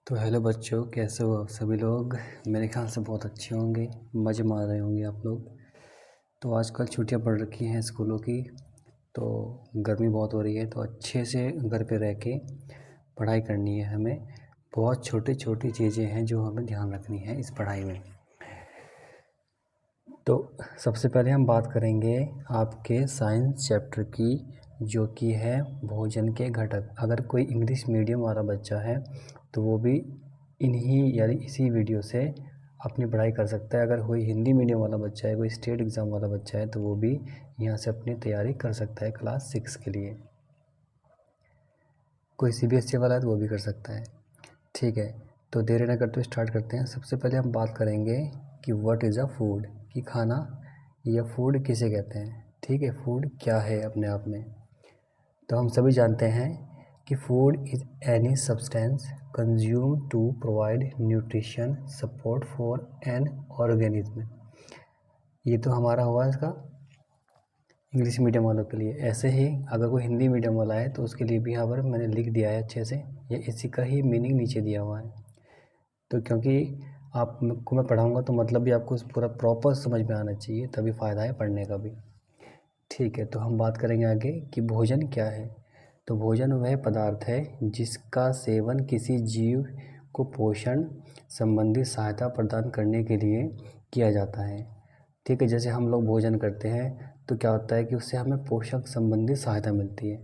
तो हेलो बच्चों, कैसे हो आप सभी लोग। मेरे ख्याल से बहुत अच्छे होंगे, मज़े मार रहे होंगे आप लोग। तो आजकल छुट्टियां पड़ रखी हैं स्कूलों की, तो गर्मी बहुत हो रही है, तो अच्छे से घर पे रह के पढ़ाई करनी है हमें। बहुत छोटी छोटी चीज़ें हैं जो हमें ध्यान रखनी है इस पढ़ाई में। तो सबसे पहले हम बात करेंगे आपके साइंस चैप्टर की, जो कि है भोजन के घटक। अगर कोई इंग्लिश मीडियम वाला बच्चा है तो वो भी इन्हीं यानी इसी वीडियो से अपनी पढ़ाई कर सकता है। अगर कोई हिंदी मीडियम वाला बच्चा है, कोई स्टेट एग्ज़ाम वाला बच्चा है, तो वो भी यहाँ से अपनी तैयारी कर सकता है क्लास 6 के लिए। कोई CBSE वाला है तो वो भी कर सकता है। ठीक है, तो देर न करते हुए स्टार्ट करते हैं। सबसे पहले हम बात करेंगे कि व्हाट इज़ अ फूड, कि खाना या फूड किसे कहते हैं। ठीक है, फूड क्या है अपने आप में। तो हम सभी जानते हैं कि food is any substance consume to provide nutrition support for an organism. ये तो हमारा हुआ इसका इंग्लिश मीडियम वालों के लिए। ऐसे ही अगर कोई हिंदी मीडियम वाला है तो उसके लिए भी यहाँ पर मैंने लिख दिया है अच्छे से, या इसी का ही मीनिंग नीचे दिया हुआ है। तो क्योंकि आपको मैं पढ़ाऊँगा तो मतलब भी आपको पूरा प्रॉपर समझ में आना चाहिए, तभी फ़ायदा है पढ़ने का भी। ठीक है, तो हम बात करेंगे आगे कि भोजन क्या है। तो भोजन वह पदार्थ है जिसका सेवन किसी जीव को पोषण संबंधी सहायता प्रदान करने के लिए किया जाता है। ठीक है, जैसे हम लोग भोजन करते हैं तो क्या होता है कि उससे हमें पोषक संबंधी सहायता मिलती है,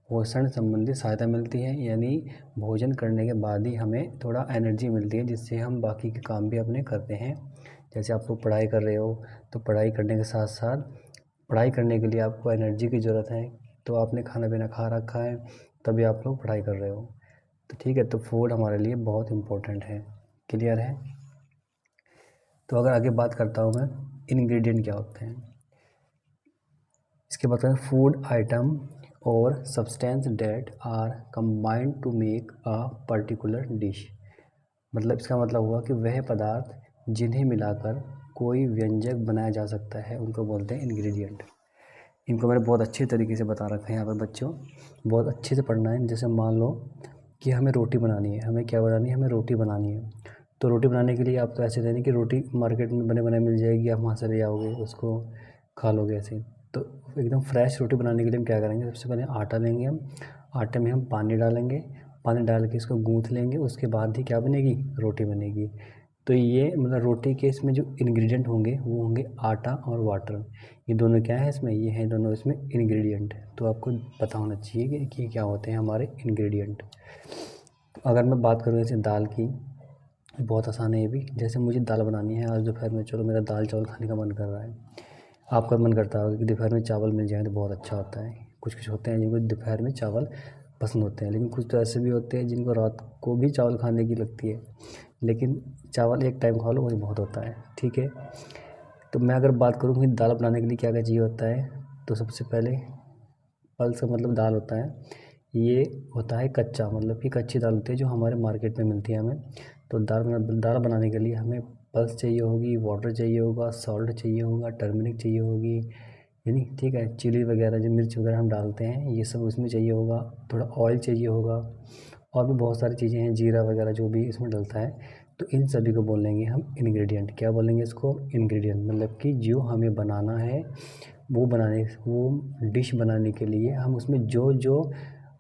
पोषण संबंधी सहायता मिलती है, यानी भोजन करने के बाद ही हमें थोड़ा एनर्जी मिलती है, जिससे हम बाकी के काम भी अपने करते हैं। जैसे आप लोग पढ़ाई कर रहे हो तो पढ़ाई करने के साथ साथ पढ़ाई करने के लिए आपको एनर्जी की ज़रूरत है, तो आपने खाना पीना खा रखा है तभी आप लोग पढ़ाई कर रहे हो। तो ठीक है, तो फूड हमारे लिए बहुत इम्पोर्टेंट है। क्लियर है। तो अगर आगे बात करता हूँ मैं, इंग्रेडिएंट क्या होते हैं इसके बाद। फूड आइटम और substance that are combined to make a particular dish. मतलब इसका मतलब हुआ कि वह पदार्थ जिन्हें मिलाकर कोई व्यंजक बनाया जा सकता है उनको बोलते हैं इंग्रेडिएंट। इनको मैंने बहुत अच्छे तरीके से बता रखा है यहाँ पर बच्चों, बहुत अच्छे से पढ़ना है। जैसे मान लो कि हमें रोटी बनानी है, हमें क्या बनानी है, हमें रोटी बनानी है। तो रोटी बनाने के लिए आप तो ऐसे नहीं कि रोटी मार्केट में बने बनाए मिल जाएगी, आप वहाँ से ले आओगे उसको खा लोगे ऐसे। तो एकदम फ्रेश रोटी बनाने के लिए हम क्या करेंगे, सबसे पहले आटा लेंगे हम, आटे में हम पानी डालेंगे, पानी डाल के इसको गूँथ लेंगे, उसके बाद ही क्या बनेगी, रोटी बनेगी। तो ये मतलब रोटी के इसमें जो इंग्रेडिएंट होंगे वो होंगे आटा और वाटर। ये दोनों क्या है इसमें, ये हैं दोनों इसमें इंग्रेडिएंट। तो आपको पता होना चाहिए कि क्या होते हैं हमारे इंग्रेडिएंट। अगर मैं बात करूँ जैसे दाल की, बहुत आसान है ये भी। जैसे मुझे दाल बनानी है आज दोपहर में, चलो मेरा दाल चावल खाने का मन कर रहा है। आपका मन करता होगा कि दोपहर में चावल मिल जाए तो बहुत अच्छा होता है। कुछ कुछ होते हैं जिनको दोपहर में चावल पसंद होते हैं, लेकिन कुछ तो ऐसे भी होते हैं जिनको रात को भी चावल खाने की लगती है, लेकिन चावल एक टाइम खा लो वही बहुत होता है। ठीक है, तो मैं अगर बात करूँ कि दाल बनाने के लिए क्या क्या चाहिए होता है, तो सबसे पहले पल्स का मतलब दाल होता है, ये होता है कच्चा, मतलब कि कच्ची दाल होती है जो हमारे मार्केट में मिलती है हमें। तो दाल बनाने के लिए हमें पल्स चाहिए होगी, वाटर चाहिए होगा, सॉल्ट चाहिए होगा, टर्मरिक चाहिए होगी, यानी ठीक है, चिली वगैरह जो मिर्च वगैरह हम डालते हैं ये सब उसमें चाहिए होगा, थोड़ा ऑयल चाहिए होगा, और भी बहुत सारी चीज़ें हैं, जीरा वगैरह जो भी इसमें डलता है। तो इन सभी को बोलेंगे हम इंग्रेडिएंट। क्या बोलेंगे इसको, इंग्रेडिएंट। मतलब कि जो हमें बनाना है वो डिश बनाने के लिए हम उसमें जो जो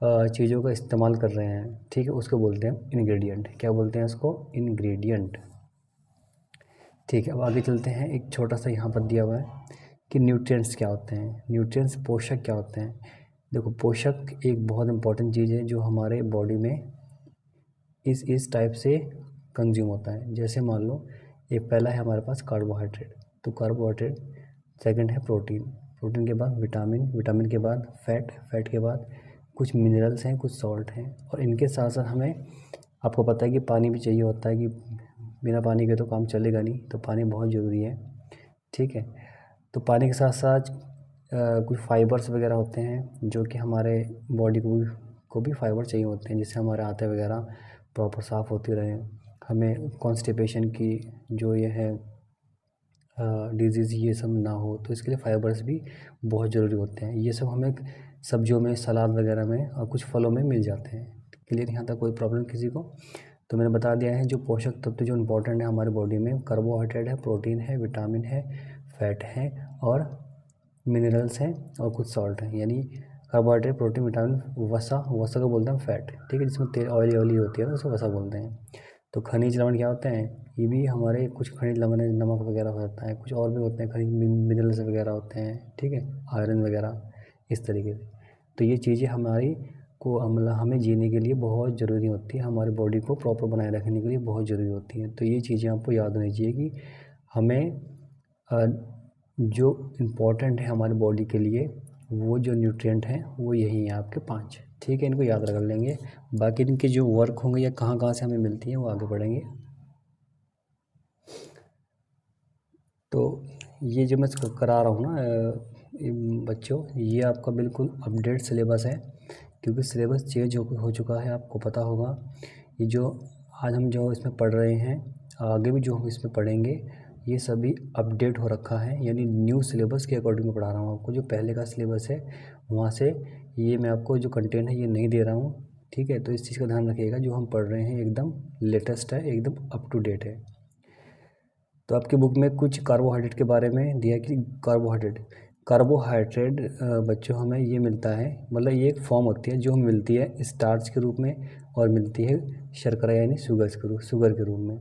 चीज़ों का इस्तेमाल कर रहे हैं, ठीक है, उसको बोलते हैं इंग्रेडिएंट। क्या बोलते हैं उसको, इंग्रेडिएंट। ठीक है, अब आगे चलते हैं। एक छोटा सा यहाँ पर दिया हुआ है कि न्यूट्रिएंट्स क्या होते हैं। न्यूट्रिएंट्स पोषक क्या होते हैं। देखो, पोषक एक बहुत इंपॉर्टेंट चीज़ है जो हमारे बॉडी में इस टाइप से कंज्यूम होता है। जैसे मान लो एक पहला है हमारे पास कार्बोहाइड्रेट, तो कार्बोहाइड्रेट, सेकंड है प्रोटीन, प्रोटीन के बाद विटामिन, विटामिन के बाद फैट, फैट के बाद कुछ मिनरल्स हैं, कुछ सॉल्ट हैं, और इनके साथ साथ हमें, आपको पता है कि पानी भी चाहिए होता है, कि बिना पानी के तो काम चलेगा नहीं, तो पानी बहुत ज़रूरी है। ठीक है, तो पानी के साथ साथ कुछ फाइबर्स वगैरह होते हैं जो कि हमारे बॉडी को भी फाइबर चाहिए होते हैं, जिससे हमारे आंतें वगैरह प्रॉपर साफ़ होती रहें, हमें कॉन्स्टिपेशन की जो ये है डिजीज़ ये सब ना हो, तो इसके लिए फाइबर्स भी बहुत ज़रूरी होते हैं। ये सब हमें सब्जियों में, सलाद वगैरह में और कुछ फलों में मिल जाते हैं। क्लियर, यहाँ तक कोई प्रॉब्लम किसी को। तो मैंने बता दिया है जो पोषक तत्व जो इम्पोर्टेंट है हमारी बॉडी में, कार्बोहाइड्रेट है, प्रोटीन है, विटामिन है, फैट है और मिनरल्स हैं और कुछ सॉल्ट हैं। यानी कार्बोहाइड्रेट, प्रोटीन, विटामिन, वसा, वसा को बोलते हैं फैट, ठीक है, जिसमें तेल ऑयली होती है ना उसको वसा बोलते हैं। तो खनिज लवण क्या होते हैं, ये भी हमारे कुछ खनिज लवण है, नमक वगैरह होता है, कुछ और भी होते हैं खनिज मिनरल्स वगैरह होते हैं, ठीक है, आयरन वगैरह, इस तरीके से। तो ये चीज़ें हमारी को हमें जीने के लिए बहुत ज़रूरी होती है, हमारी बॉडी को प्रॉपर बनाए रखने के लिए बहुत ज़रूरी होती है। तो ये चीज़ें आपको याद होनी चाहिए कि हमें जो इम्पोर्टेंट है हमारी बॉडी के लिए, वो जो न्यूट्रिएंट हैं वो यही हैं आपके 5, ठीक है, इनको याद रख लेंगे। बाकी इनके जो वर्क होंगे या कहाँ कहाँ से हमें मिलती हैं वो आगे बढ़ेंगे। तो ये जो मैं करा रहा हूँ ना बच्चों, ये आपका बिल्कुल अपडेट सिलेबस है, क्योंकि सिलेबस चेंज हो चुका है, आपको पता होगा। ये जो आज हम जो इसमें पढ़ रहे हैं, आगे भी जो हम इसमें पढ़ेंगे, ये सभी अपडेट हो रखा है, यानी न्यू सिलेबस के अकॉर्डिंग में पढ़ा रहा हूँ आपको। जो पहले का सिलेबस है वहाँ से ये मैं आपको जो कंटेंट है ये नहीं दे रहा हूँ, ठीक है। तो इस चीज़ का ध्यान रखिएगा, जो हम पढ़ रहे हैं एकदम लेटेस्ट है, एकदम अप टू डेट है। तो आपकी बुक में कुछ कार्बोहाइड्रेट के बारे में दिया कि कार्बोहाइड्रेट बच्चों हमें ये मिलता है, मतलब ये एक फॉर्म होती है जो हमें मिलती है स्टार्च के रूप में और मिलती है शर्करा यानी शुगर के रूप में,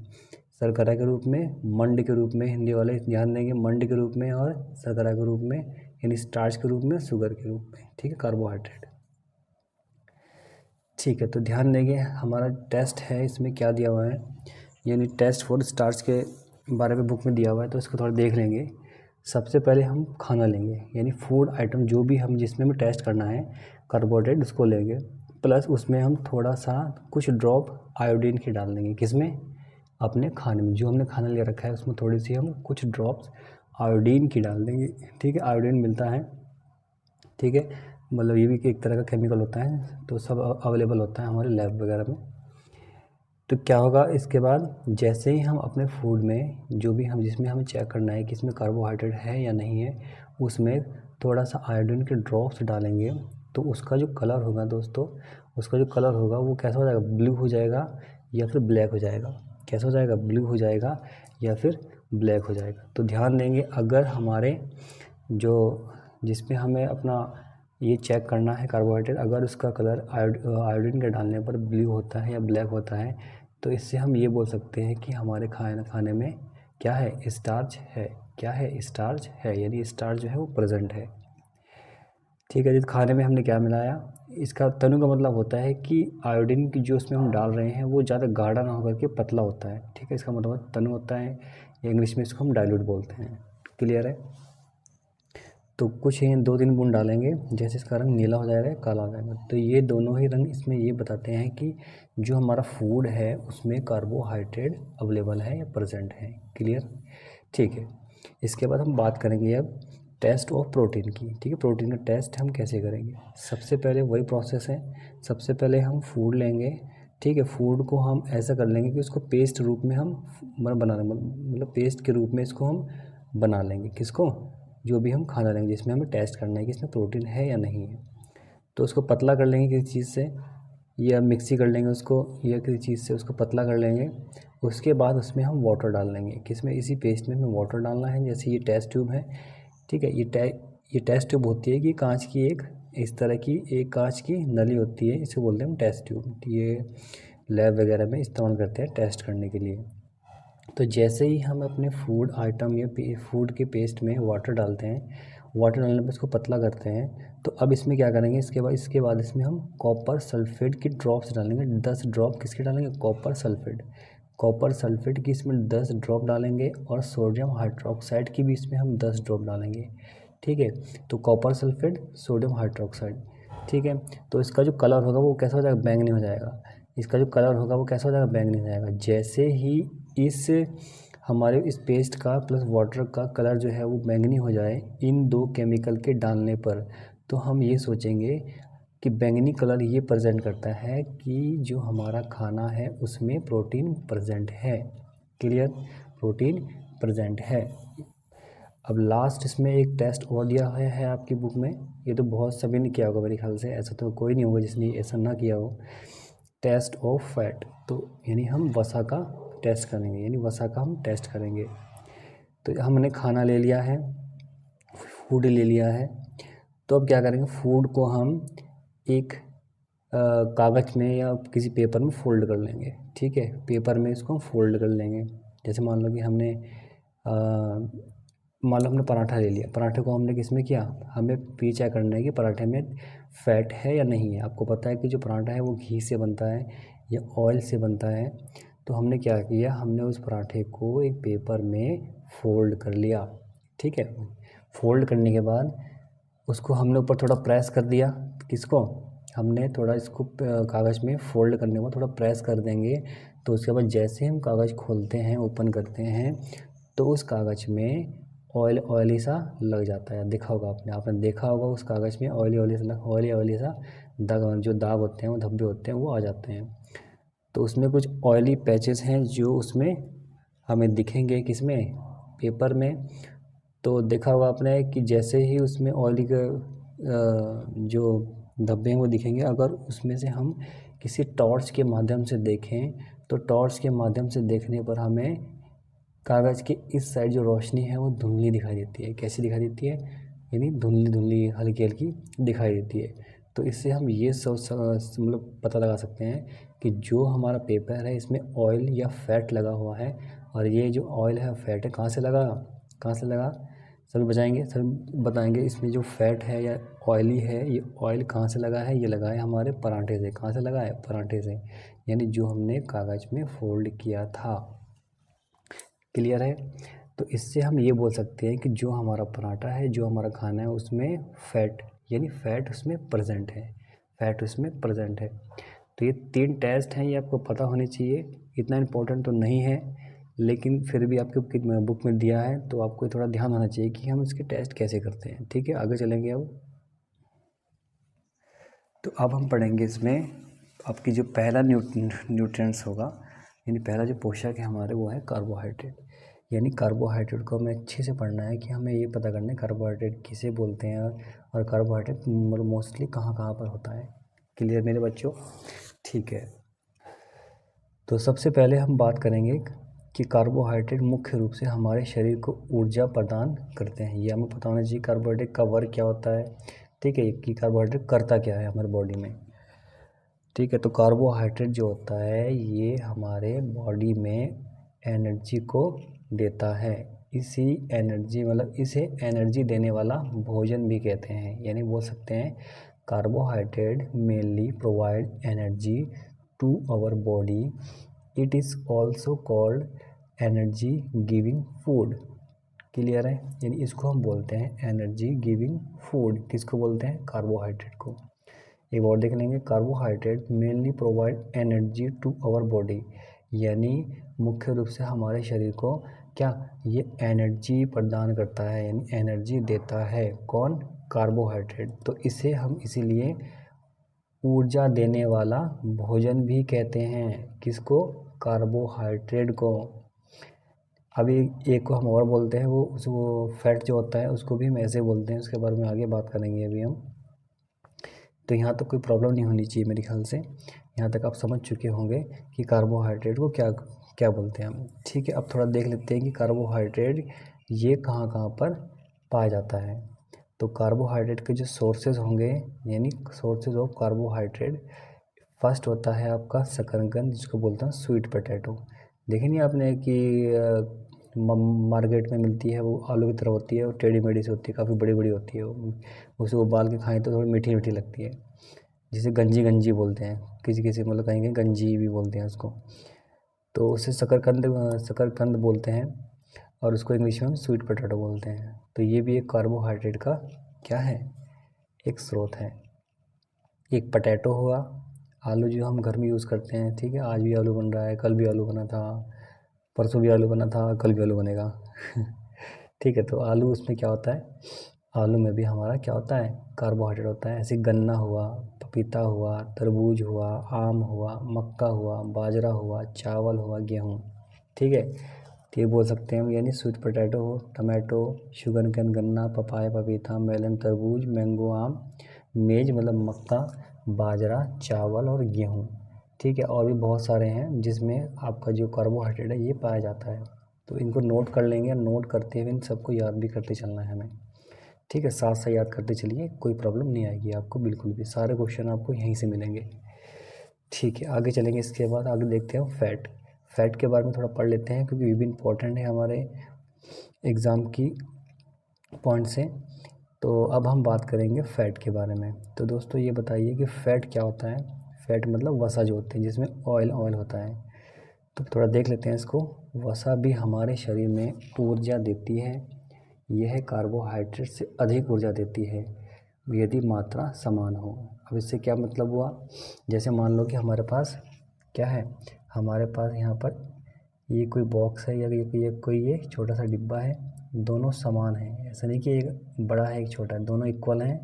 शर्करा के रूप में, मंड के रूप में, हिंदी वाले ध्यान देंगे, मंड के रूप में और शर्करा के रूप में, यानी स्टार्च के रूप में, शुगर के रूप में, ठीक है, कार्बोहाइड्रेट, ठीक है। तो ध्यान देंगे हमारा टेस्ट है, इसमें क्या दिया हुआ है, यानी टेस्ट फॉर स्टार्च के बारे में बुक में दिया हुआ है, तो इसको थोड़ा देख लेंगे। सबसे पहले हम खाना लेंगे, यानी फूड आइटम जो भी हम जिसमें हमें टेस्ट करना है कार्बोहाइड्रेट, उसको लेंगे, प्लस उसमें हम थोड़ा सा कुछ ड्रॉप आयोडीन की डाल देंगे, किसमें, अपने खाने में, जो हमने खाना ले रखा है उसमें थोड़ी सी हम कुछ ड्रॉप्स आयोडीन की डाल देंगे, ठीक है। आयोडीन मिलता है, ठीक है, मतलब ये भी एक तरह का केमिकल होता है, तो सब अवेलेबल होता है हमारे लैब वगैरह में। तो क्या होगा इसके बाद, जैसे ही हम अपने फूड में जो भी हम जिसमें हमें चेक करना है कि इसमें कार्बोहाइड्रेट है या नहीं है, उसमें थोड़ा सा आयोडीन के ड्रॉप्स डालेंगे, तो उसका जो कलर होगा दोस्तों, उसका जो कलर होगा वो कैसा हो जाएगा, ब्लू हो जाएगा या फिर ब्लैक हो जाएगा, कैसा हो जाएगा, ब्लू हो जाएगा या फिर ब्लैक हो जाएगा। तो ध्यान देंगे, अगर हमारे जो जिसमें हमें अपना ये चेक करना है कार्बोहाइड्रेट, अगर उसका कलर आयोडीन के डालने पर ब्लू होता है या ब्लैक होता है, तो इससे हम ये बोल सकते हैं कि हमारे खाने में क्या है, स्टार्च है, क्या है, स्टार्च है, यानी स्टार्च जो है वो प्रेजेंट है, ठीक है। जिस खाने में हमने क्या मिलाया, इसका तनु का मतलब होता है कि आयोडीन की जो उसमें हम डाल रहे हैं वो ज़्यादा गाढ़ा ना होकर के पतला होता है, ठीक है, इसका मतलब तनु होता है, इंग्लिश में इसको हम डाइल्यूट बोलते हैं, क्लियर है। तो कुछ ही 2-3 बूंद डालेंगे, जैसे इसका रंग नीला हो जाएगा, काला हो जाएगा। तो ये दोनों ही रंग इसमें ये बताते हैं कि जो हमारा फूड है उसमें कार्बोहाइड्रेट अवेलेबल है या प्रेजेंट है, क्लियर, ठीक है। इसके बाद हम बात करेंगे अब टेस्ट ऑफ प्रोटीन की, ठीक है। प्रोटीन का टेस्ट हम कैसे करेंगे, सबसे पहले वही प्रोसेस है, सबसे पहले हम फूड लेंगे, ठीक है। फूड को हम ऐसा कर लेंगे कि उसको पेस्ट रूप में हम मतलब पेस्ट के रूप में इसको हम बना लेंगे, किसको, जो भी हम खाना लेंगे जिसमें हमें टेस्ट करना है कि इसमें प्रोटीन है या नहीं है, तो उसको पतला कर लेंगे किसी चीज़ से, या मिक्सी कर लेंगे उसको, या किसी चीज़ से उसको पतला कर लेंगे। उसके बाद उसमें हम वाटर डाल लेंगे, किसमें, इसी पेस्ट में हमें वाटर डालना है। जैसे ये टेस्ट ट्यूब है, ठीक है, ये टेस्ट ट्यूब होती है कि कांच की एक इस तरह की एक कांच की नली होती है, इसे बोलते हैं हम टेस्ट ट्यूब। ये लैब वगैरह में इस्तेमाल करते हैं टेस्ट करने के लिए। तो जैसे ही हम अपने फूड आइटम या फूड के पेस्ट में वाटर डालते हैं, वाटर डालने पर इसको पतला करते हैं, तो अब इसमें क्या करेंगे, इसके बाद इसमें हम कॉपर सल्फेट की ड्रॉप्स डालेंगे, 10 ड्रॉप किसके डालेंगे, कॉपर सल्फेट की इसमें 10 ड्रॉप डालेंगे, और सोडियम हाइड्रोक्साइड की भी इसमें हम 10 ड्रॉप डालेंगे, ठीक है। तो कॉपर सल्फेट, सोडियम हाइड्रोक्साइड, ठीक है। तो इसका जो कलर होगा वो कैसा हो जाएगा, बैंगनी हो जाएगा, इसका जो कलर होगा वो कैसा हो जाएगा, बैंगनी हो जाएगा। जैसे ही इस हमारे इस पेस्ट का प्लस वाटर का कलर जो है वो बैंगनी हो जाए इन दो केमिकल के डालने पर, तो हम ये सोचेंगे कि बैंगनी कलर ये प्रेजेंट करता है कि जो हमारा खाना है उसमें प्रोटीन प्रेजेंट है, क्लियर, प्रोटीन प्रेजेंट है। अब लास्ट इसमें एक टेस्ट और दिया हुआ है आपकी बुक में, ये तो बहुत सभी ने किया होगा मेरे ख्याल से, ऐसा तो कोई नहीं होगा जिसने ऐसा ना किया हो। टेस्ट ऑफ फैट, तो यानी हम वसा का टेस्ट करेंगे, यानी वसा का हम टेस्ट करेंगे। तो हमने खाना ले लिया है, फूड ले लिया है, तो अब क्या करेंगे, फूड को हम एक कागज़ में या किसी पेपर में फ़ोल्ड कर लेंगे। ठीक है, पेपर में इसको हम फ़ोल्ड कर लेंगे। जैसे मान लो कि मान लो हमने पराठा ले लिया, पराठे को हमने किस में किया, हमें भी चेक करना है कि पराठे में फ़ैट है या नहीं है। आपको पता है कि जो पराठा है वो घी से बनता है या ऑयल से बनता है। तो हमने क्या किया, हमने उस पराठे को एक पेपर में फ़ोल्ड कर लिया। ठीक है, फ़ोल्ड करने के बाद उसको हमने ऊपर थोड़ा प्रेस कर दिया। किसको, हमने थोड़ा इसको कागज़ में फ़ोल्ड करने के बाद थोड़ा प्रेस कर देंगे। तो उसके बाद जैसे हम कागज़ खोलते हैं, ओपन करते हैं, तो उस कागज़ में ऑयली सा लग जाता है। देखा होगा आपने देखा होगा उस कागज़ में ऑयली सा दाग, जो दाग होते हैं, वो धब्बे होते हैं, वो आ जाते हैं। तो उसमें कुछ ऑयली पैचेस हैं जो उसमें हमें दिखेंगे, किसमें, पेपर में। तो देखा होगा आपने कि जैसे ही उसमें ऑयली का जो धब्बे हैं वो दिखेंगे, अगर उसमें से हम किसी टॉर्च के माध्यम से देखें, तो टॉर्च के माध्यम से देखने पर हमें कागज़ के इस साइड जो रोशनी है वो धुंधली दिखाई देती है। कैसी दिखाई देती है, यानी धुंधली धुंधली हल्की हल्की दिखाई देती है। तो इससे हम ये मतलब पता लगा सकते हैं कि जो हमारा पेपर है इसमें ऑयल या फैट लगा हुआ है। और ये जो ऑयल है फैट है कहाँ से लगा, सभी बताएंगे इसमें जो फैट है या ऑयली है, ये ऑयल कहाँ से लगा है, ये लगा है हमारे पराठे से। कहाँ से लगा है, पराठे से, यानी जो हमने कागज़ में फ़ोल्ड किया था। क्लियर है। तो इससे हम ये बोल सकते हैं कि जो हमारा पराठा है, जो हमारा खाना है, उसमें फ़ैट, यानी फ़ैट उसमें प्रेजेंट है। तो ये 3 टेस्ट हैं, ये आपको पता होने चाहिए। इतना इम्पोर्टेंट तो नहीं है, लेकिन फिर भी आपके बुक में दिया है, तो आपको थोड़ा ध्यान होना चाहिए कि हम इसके टेस्ट कैसे करते हैं। ठीक है, आगे चलेंगे अब। तो अब हम पढ़ेंगे इसमें आपकी जो पहला न्यूट्रिएंट्स होगा, यानी पहला जो पोषक है हमारे, वो है कार्बोहाइड्रेट। यानी कार्बोहाइड्रेट को हमें अच्छे से पढ़ना है कि हमें ये पता करना है कार्बोहाइड्रेट किसे बोलते हैं और कार्बोहाइड्रेट मोस्टली कहाँ कहाँ पर होता है। क्लियर मेरे बच्चों, ठीक है। तो सबसे पहले हम बात करेंगे कि कार्बोहाइड्रेट मुख्य रूप से हमारे शरीर को ऊर्जा प्रदान करते हैं। ये हमें पता होना चाहिए कार्बोहाइड्रेट का वर्क क्या होता है। ठीक है, कि कार्बोहाइड्रेट करता क्या है हमारे बॉडी में। ठीक है, तो कार्बोहाइड्रेट जो होता है ये हमारे बॉडी में एनर्जी को देता है। इसे एनर्जी देने वाला भोजन भी कहते हैं। यानी बोल सकते हैं carbohydrate mainly provide energy to our body. It is also called energy giving food. Clear है, यानी इसको हम बोलते हैं एनर्जी गिविंग फूड। किसको बोलते हैं, कार्बोहाइड्रेट को। एक और देख लेंगे, carbohydrate mainly provide energy to our body, यानी मुख्य रूप से हमारे शरीर को क्या, ये एनर्जी प्रदान करता है, यानी एनर्जी देता है। कौन, कार्बोहाइड्रेट। तो इसे हम इसीलिए ऊर्जा देने वाला भोजन भी कहते हैं। किसको, कार्बोहाइड्रेट को। अभी एक को हम और बोलते हैं, वो फैट जो होता है उसको भी हम ऐसे बोलते हैं, उसके बारे में आगे बात करेंगे अभी हम। तो यहाँ तक कोई प्रॉब्लम नहीं होनी चाहिए मेरे ख्याल से। यहाँ तक आप समझ चुके होंगे कि कार्बोहाइड्रेट को क्या क्या बोलते हैं हम। ठीक है, अब थोड़ा देख लेते हैं कि कार्बोहाइड्रेट ये कहाँ कहाँ पर पाया जाता है। तो कार्बोहाइड्रेट के जो सोर्सेज होंगे, यानी सोर्सेज ऑफ कार्बोहाइड्रेट, फर्स्ट होता है आपका शकरकंद, जिसको बोलते हैं स्वीट पोटैटो। देखे नहीं आपने कि मार्केट में मिलती है, वो आलू की तरह होती है और टेढ़ी मेढ़ी से होती है, काफ़ी बड़ी बड़ी होती है वो। उसे उबाल के खाएं तो थोड़ी मीठी मीठी लगती है, जिसे गंजी गंजी बोलते हैं, किसी किसी मतलब कहीं गंजी भी बोलते हैं उसको। तो उसे शकरकंद बोलते हैं, और उसको इंग्लिश में हम स्वीट पोटैटो बोलते हैं। तो ये भी एक कार्बोहाइड्रेट का क्या है, एक स्रोत है। एक पोटैटो हुआ, आलू जो हम घर में यूज़ करते हैं। ठीक है, आज भी आलू बन रहा है, कल भी आलू बना था, परसों भी आलू बना था, कल भी आलू बनेगा। ठीक है, तो आलू उसमें क्या होता है, आलू में भी हमारा क्या होता है, कार्बोहाइड्रेट होता है। ऐसे गन्ना हुआ, पपीता हुआ, तरबूज हुआ, आम हुआ, मक्का हुआ, बाजरा हुआ, चावल हुआ, गेहूँ। ठीक है, तो ये बोल सकते हैं हम, यानी स्वीट पोटैटो, टमाटो, शुगरकेन, गन्ना, पपाया, पपीता, मेलन, तरबूज, मैंगो, आम, मेज मतलब मक्का, बाजरा, चावल और गेहूँ। ठीक है, और भी बहुत सारे हैं जिसमें आपका जो कार्बोहाइड्रेट है ये पाया जाता है। तो इनको नोट कर लेंगे, नोट करते हुए इन सबको याद भी करते चलना है हमें। ठीक है, साथ साथ याद करते चलिए, कोई प्रॉब्लम नहीं आएगी आपको बिल्कुल भी, सारे क्वेश्चन आपको यहीं से मिलेंगे। ठीक है, आगे चलेंगे। इसके बाद आगे देखते हैं फैट। फैट के बारे में थोड़ा पढ़ लेते हैं क्योंकि ये भी इम्पोर्टेंट है हमारे एग्ज़ाम की पॉइंट से। तो अब हम बात करेंगे फ़ैट के बारे में। तो दोस्तों ये बताइए कि फ़ैट क्या होता है। फ़ैट मतलब वसा जो होते हैं जिसमें ऑयल होता है। तो थोड़ा देख लेते हैं इसको। वसा भी हमारे शरीर में ऊर्जा देती है। यह कार्बोहाइड्रेट से अधिक ऊर्जा देती है यदि मात्रा समान हो। अब इससे क्या मतलब हुआ, जैसे मान लो कि हमारे पास क्या है, हमारे पास यहाँ पर ये कोई बॉक्स है या ये कोई ये छोटा सा डिब्बा है, दोनों समान हैं। ऐसा नहीं कि एक बड़ा है एक छोटा है, दोनों इक्वल हैं।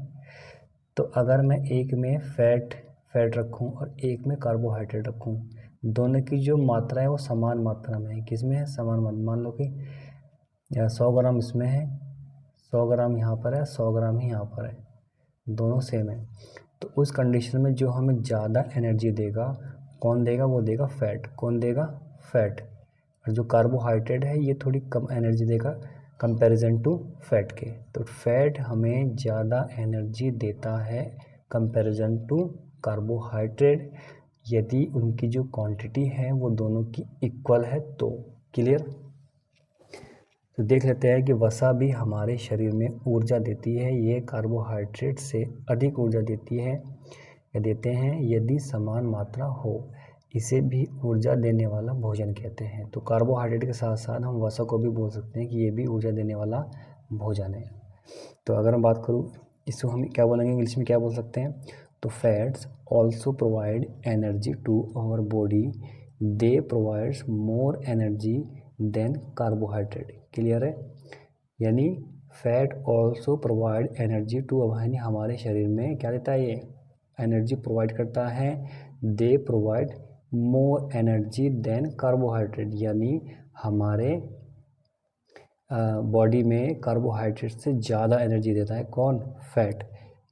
तो अगर मैं एक में फैट रखूं और एक में कार्बोहाइड्रेट रखूं, दोनों की जो मात्रा है वो समान मात्रा में है। किस में है, समान मात्रा। मान लो कि 100 ग्राम इसमें है, 100 ग्राम यहाँ पर है, 100 ग्राम ही यहाँ पर है, दोनों सेम है। तो उस कंडीशन में जो हमें ज़्यादा एनर्जी देगा, कौन देगा, वो देगा फैट। कौन देगा, फैट। और जो कार्बोहाइड्रेट है ये थोड़ी कम एनर्जी देगा कंपैरिजन टू फैट के। तो फैट हमें ज़्यादा एनर्जी देता है कंपैरिजन टू कार्बोहाइड्रेट यदि उनकी जो क्वांटिटी है वो दोनों की इक्वल है तो। क्लियर। तो देख लेते हैं कि वसा भी हमारे शरीर में ऊर्जा देती है। ये कार्बोहाइड्रेट से अधिक ऊर्जा देती है या देते हैं यदि समान मात्रा हो। इसे भी ऊर्जा देने वाला भोजन कहते हैं। तो कार्बोहाइड्रेट के साथ साथ हम वसा को भी बोल सकते हैं कि ये भी ऊर्जा देने वाला भोजन है। तो अगर मैं बात करूँ इसको हम क्या बोलेंगे, इंग्लिश में क्या बोल सकते हैं, तो fats also provide energy to our body. They provides more energy than carbohydrate. Clear है। यानी fat also provide energy to, यानी हमारे शरीर में क्या देता है, ये एनर्जी प्रोवाइड करता है। They provide more energy than carbohydrate, यानी हमारे बॉडी में कार्बोहाइड्रेट से ज़्यादा एनर्जी देता है कौन, fat.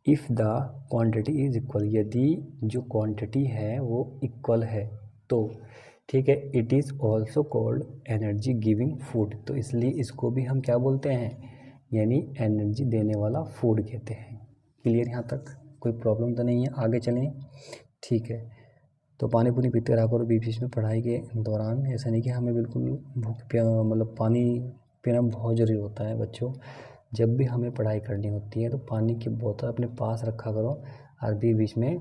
If the quantity is equal, यदि जो क्वांटिटी है वो इक्वल है तो। ठीक है। It is also called energy giving food. तो इसलिए इसको भी हम क्या बोलते हैं, यानी एनर्जी देने वाला फूड कहते हैं। क्लियर यहाँ तक, कोई प्रॉब्लम तो नहीं है। आगे चलें। ठीक है। तो पानी पूरी पीते रहा करो बीच बीच में पढ़ाई के दौरान। ऐसा नहीं कि हमें बिल्कुल भूख मतलब पानी पीना बहुत ज़रूरी होता है बच्चों। जब भी हमें पढ़ाई करनी होती है तो पानी की बोतल अपने पास रखा करो और बीच में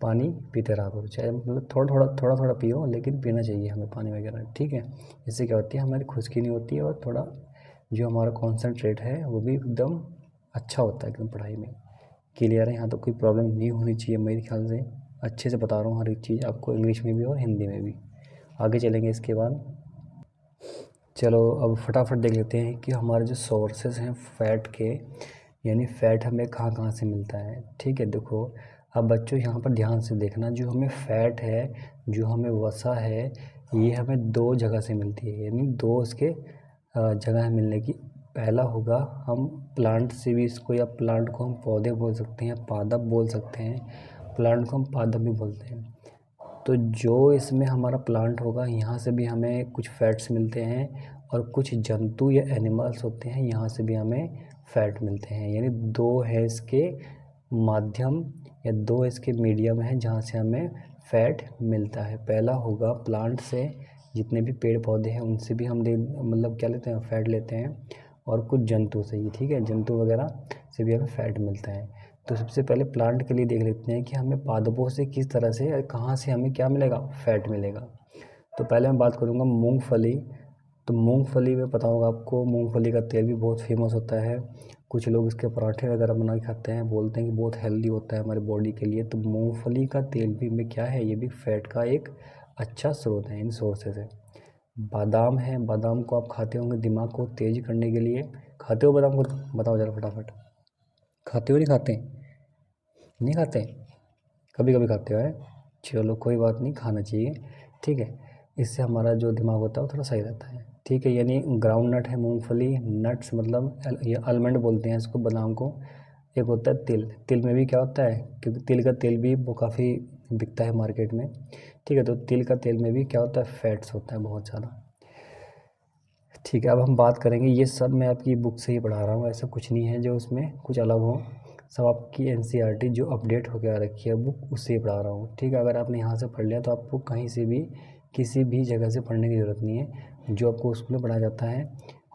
पानी पीते रहा करो। चाहे मतलब थोड़ा थोड़ा पियो, लेकिन पीना चाहिए हमें पानी वगैरह। ठीक है। इससे क्या होती है, हमारी खुश्की नहीं होती है और थोड़ा जो हमारा कॉन्सेंट्रेट है वो भी एकदम अच्छा होता है एकदम पढ़ाई में। क्लियर है। यहाँ तो कोई प्रॉब्लम नहीं होनी चाहिए मेरे ख्याल से। अच्छे से बता रहा हूँ हर एक चीज़ आपको, इंग्लिश में भी और हिंदी में भी। आगे चलेंगे इसके बाद। चलो अब फटाफट देख लेते हैं कि हमारे जो सोर्सेस हैं फ़ैट के, यानी फ़ैट हमें कहाँ कहाँ से मिलता है। ठीक है। देखो अब बच्चों यहाँ पर ध्यान से देखना, जो हमें फ़ैट है, जो हमें वसा है, ये हमें दो जगह से मिलती है, यानी दो इसके जगह मिलने की। पहला होगा हम प्लांट से भी इसको, या प्लांट को हम पौधे बोल सकते हैं, पादप बोल सकते हैं, प्लांट को हम पादप भी बोलते हैं। तो जो इसमें हमारा प्लांट होगा यहाँ से भी हमें कुछ फैट्स मिलते हैं, और कुछ जंतु या एनिमल्स होते हैं यहाँ से भी हमें फ़ैट मिलते हैं। यानी दो है इसके माध्यम या दो इसके मीडियम है जहाँ से हमें फ़ैट मिलता है। पहला होगा प्लांट से, जितने भी पेड़ पौधे हैं उनसे भी हम मतलब क्या लेते हैं, फ़ैट लेते हैं। और कुछ जंतु से ही, ठीक है, जंतु वगैरह से भी हमें फ़ैट मिलता है। तो सबसे पहले प्लांट के लिए देख लेते हैं कि हमें पादपों से किस तरह से, कहाँ से हमें क्या मिलेगा, फ़ैट मिलेगा। तो पहले मैं बात करूँगा मूंगफली। तो मूंगफली में पता होगा आपको, मूंगफली का तेल भी बहुत फेमस होता है। कुछ लोग इसके पराठे वगैरह बना के खाते हैं, बोलते हैं कि बहुत हेल्दी होता है हमारे बॉडी के लिए। तो मूंगफली का तेल भी में क्या है, ये भी फ़ैट का एक अच्छा स्रोत है इन सोर्सेज है। बादाम है, बादाम को आप खाते होंगे दिमाग को तेज करने के लिए। खाते हो बादाम को, बताओ ज़रा फटाफट। खाते हो नहीं खाते, नहीं खाते, कभी कभी खाते हो है। चलो कोई बात नहीं, खाना चाहिए। ठीक है। इससे हमारा जो दिमाग होता है वो थोड़ा सही रहता है। ठीक है। यानी ग्राउंड नट है मूंगफली, नट्स मतलब ये आलमंड बोलते हैं इसको, बादाम को। एक होता है तिल। तिल में भी क्या होता है, क्योंकि तिल का तेल भी वो काफ़ी बिकता है मार्केट में, ठीक है। तो तिल का तेल में भी क्या होता है, फैट्स होता है बहुत ज़्यादा, ठीक है। अब हम बात करेंगे, ये सब मैं आपकी बुक से ही पढ़ा रहा हूँ, ऐसा कुछ नहीं है जो उसमें कुछ अलग हो, सब आपकी एनसीईआरटी जो अपडेट होकर आ रखी है बुक, उससे ही पढ़ा रहा हूँ, ठीक है। अगर आपने यहाँ से पढ़ लिया तो आपको कहीं से भी किसी भी जगह से पढ़ने की ज़रूरत नहीं है, जो आपको स्कूल में पढ़ाया जाता है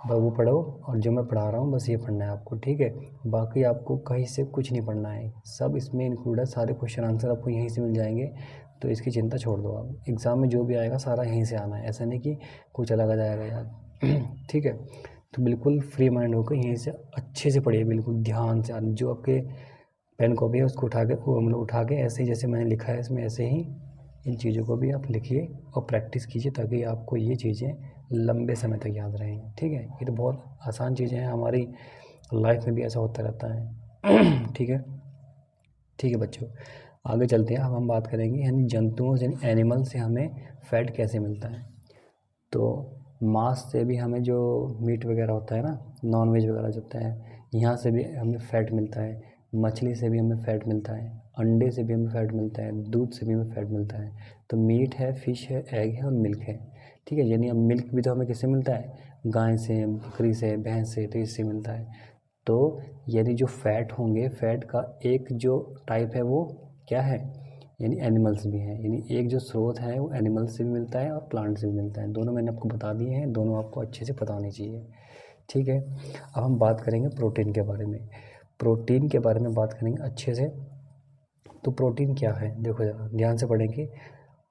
बस वो पढ़ो, और जो मैं पढ़ा रहा हूँ बस ये पढ़ना है आपको, ठीक है। बाकी आपको कहीं से कुछ नहीं पढ़ना है, सब इसमें इंक्लूड है, सारे क्वेश्चन आंसर आपको यहीं से मिल जाएंगे, तो इसकी चिंता छोड़ दो आप। एग्ज़ाम में जो भी आएगा सारा यहीं से आना है, ऐसा नहीं कि कुछ अलग आ जाएगा यार ठीक है। तो बिल्कुल फ्री माइंड होकर यहीं से अच्छे से पढ़िए, बिल्कुल ध्यान से, जो आपके पेन कॉपी है उसको उठा के, वो मतलब उठा के ऐसे ही जैसे मैंने लिखा है इसमें, ऐसे ही इन चीज़ों को भी आप लिखिए और प्रैक्टिस कीजिए, ताकि आपको ये चीज़ें लंबे समय तक याद रहें, ठीक है। ये तो बहुत आसान चीज़ें हैं, हमारी लाइफ में भी ऐसा होता रहता है ठीक है, ठीक है बच्चों। आगे चलते हैं, अब हम बात करेंगे यानी जंतुओं से, एनिमल से हमें फ़ैट कैसे मिलता है। तो मांस से भी हमें जो मीट वगैरह होता है ना, नॉन वेज वगैरह जो होता है, यहाँ से भी हमें फ़ैट मिलता है, मछली से भी हमें फ़ैट मिलता है, अंडे से भी हमें फ़ैट मिलता है, दूध से भी हमें फ़ैट मिलता है। तो मीट है, फ़िश है, एग है और मिल्क है, ठीक है। यानी अब मिल्क भी तो हमें किससे मिलता है, गाय से, बकरी से, भैंस से, तो इससे मिलता है। तो यानी जो फ़ैट होंगे, फ़ैट का एक जो टाइप है वो क्या है, यानी एनिमल्स भी हैं, यानी एक जो स्रोत है वो एनिमल से भी मिलता है और प्लांट से भी मिलता है, दोनों मैंने आपको बता दिए हैं, दोनों आपको अच्छे से पता होनी चाहिए, ठीक है। अब हम बात करेंगे प्रोटीन के बारे में, प्रोटीन के बारे में बात करेंगे अच्छे से। तो प्रोटीन क्या है, देखो ज़रा ध्यान से पढ़ेंगे।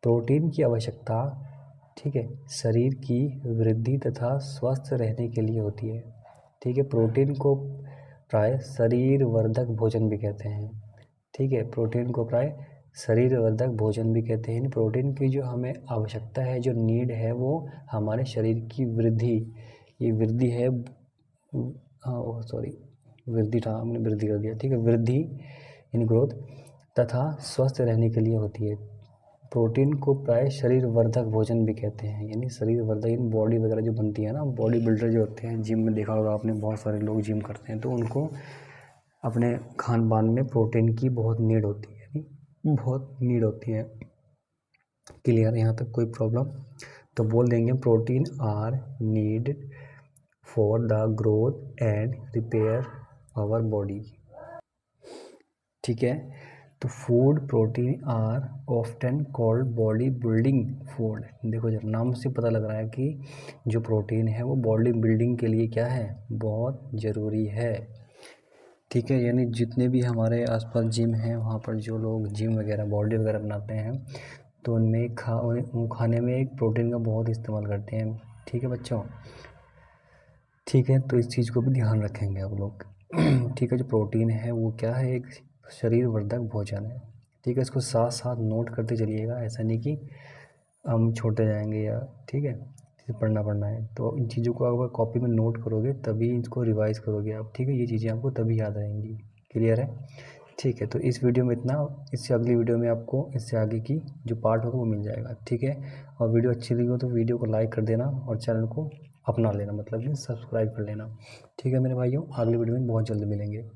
प्रोटीन की आवश्यकता, ठीक है, शरीर की वृद्धि तथा स्वस्थ रहने के लिए होती है, ठीक है। प्रोटीन को प्राय शरीर वर्धक भोजन भी कहते हैं, ठीक है। प्रोटीन को प्राय शरीर वर्धक भोजन भी कहते हैं। प्रोटीन की जो हमें आवश्यकता है, जो नीड है, वो हमारे शरीर की वृद्धि, ये वृद्धि है, हाँ सॉरी, वृद्धि था, हमने वृद्धि कर दिया, ठीक है, वृद्धि इन ग्रोथ तथा स्वस्थ रहने के लिए होती है। प्रोटीन को प्राय शरीर वर्धक भोजन भी कहते हैं, यानी शरीर वर्धक, इन बॉडी वगैरह जो बनती है ना, बॉडी बिल्डर जो होते हैं, जिम में देखा होगा आपने, बहुत सारे लोग जिम करते हैं, तो उनको अपने खान पान में प्रोटीन की बहुत नीड होती है, यानी बहुत नीड होती है। क्लियर, यहाँ तक कोई प्रॉब्लम? तो बोल देंगे protein are need for the growth and repair our body, ठीक है। तो food protein are often called body building food, देखो जब नाम से पता लग रहा है कि जो प्रोटीन है वो बॉडी बिल्डिंग के लिए क्या है, बहुत ज़रूरी है, ठीक है। यानी जितने भी हमारे आसपास जिम हैं, वहाँ पर जो लोग जिम वगैरह बॉडी वगैरह बनाते हैं, तो उनमें उन खाने में एक प्रोटीन का बहुत इस्तेमाल करते हैं, ठीक है बच्चों, ठीक है। तो इस चीज़ को भी ध्यान रखेंगे आप लोग ठीक है। जो प्रोटीन है वो क्या है, एक शरीर वर्धक भोजन है, ठीक है। इसको साथ साथ नोट करते चलिएगा, ऐसा नहीं कि हम छोड़ते जाएंगे या, ठीक है, पढ़ना है। तो इन चीज़ों को अगर कॉपी में नोट करोगे तभी इसको रिवाइज करोगे आप, ठीक है, ये चीज़ें आपको तभी याद रहेंगी। क्लियर है, ठीक है। तो इस वीडियो में इतना, इससे अगली वीडियो में आपको इससे आगे की जो पार्ट होगा वो मिल जाएगा, ठीक है। और वीडियो अच्छी लगी हो तो वीडियो को लाइक कर देना और चैनल को अपना लेना, मतलब कि सब्सक्राइब कर लेना, ठीक है मेरे भाइयों। अगली वीडियो में बहुत जल्द मिलेंगे।